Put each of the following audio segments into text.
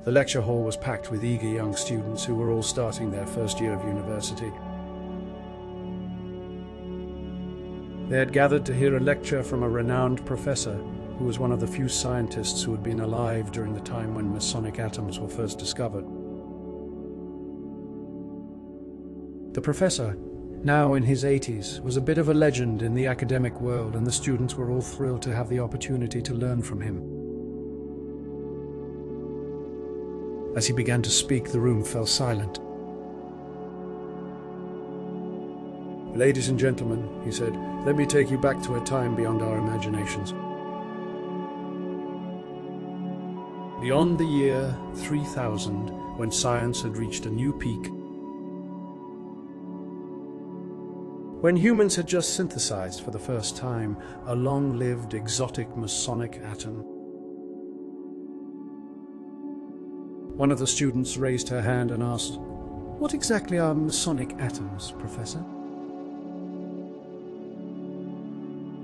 The lecture hall was packed with eager young students who were all starting their first year of university. They had gathered to hear a lecture from a renowned professor who was one of the few scientists who had been alive during the time when Mesonic atoms were first discovered. The professor, now in his 80s, was a bit of a legend in the academic world, and the students were all thrilled to have the opportunity to learn from him. As he began to speak, the room fell silent. "Ladies and gentlemen," he said, "let me take you back to a time beyond our imaginations. Beyond the year 3000, when science had reached a new peak. When humans had just synthesized for the first time a long-lived exotic Mesonic atom." One of the students raised her hand and asked, "What exactly are Mesonic atoms, Professor?"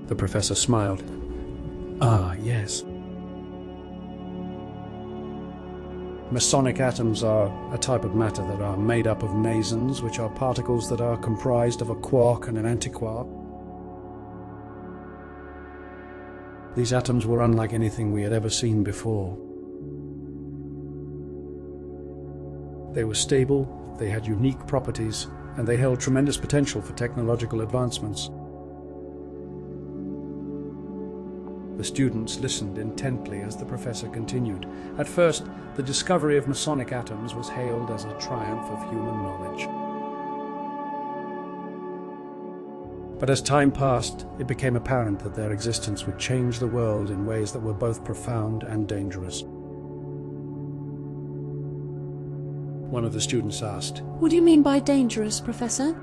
The professor smiled. "Ah, yes. Mesonic atoms are a type of matter that are made up of mesons, which are particles that are comprised of a quark and an antiquark. These atoms were unlike anything we had ever seen before. They were stable, they had unique properties, and they held tremendous potential for technological advancements." The students listened intently as the professor continued. At first, the discovery of Mesonic atoms was hailed as a triumph of human knowledge. But as time passed, it became apparent that their existence would change the world in ways that were both profound and dangerous. One of the students asked, "What do you mean by dangerous, Professor?"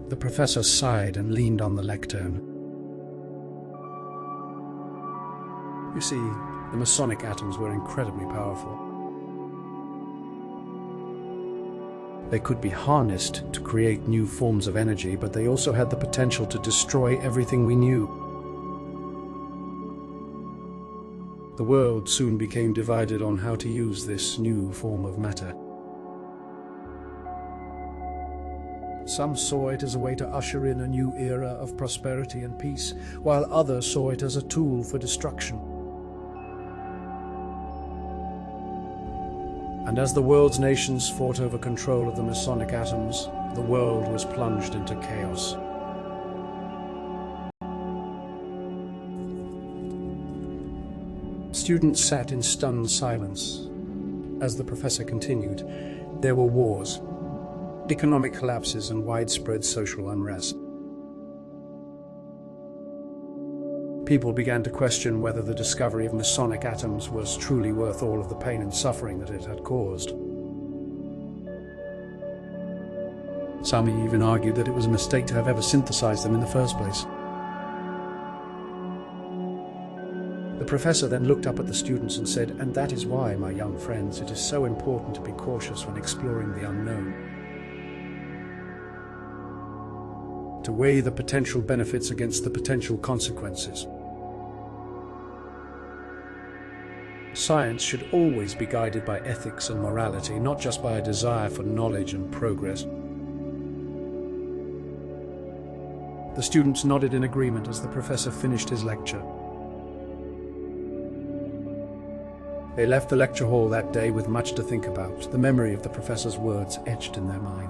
The professor sighed and leaned on the lectern. "You see, the Mesonic atoms were incredibly powerful. They could be harnessed to create new forms of energy, but they also had the potential to destroy everything we knew. The world soon became divided on how to use this new form of matter. Some saw it as a way to usher in a new era of prosperity and peace, while others saw it as a tool for destruction. And as the world's nations fought over control of the Mesonic atoms, the world was plunged into chaos. Students sat in stunned silence. As the professor continued, there were wars, economic collapses, and widespread social unrest. People began to question whether the discovery of Mesonic atoms was truly worth all of the pain and suffering that it had caused. Some even argued that it was a mistake to have ever synthesized them in the first place. The professor then looked up at the students and said, "And that is why, my young friends, it is so important to be cautious when exploring the unknown. To weigh the potential benefits against the potential consequences. Science should always be guided by ethics and morality, not just by a desire for knowledge and progress." The students nodded in agreement as the professor finished his lecture. They left the lecture hall that day with much to think about, the memory of the professor's words etched in their minds.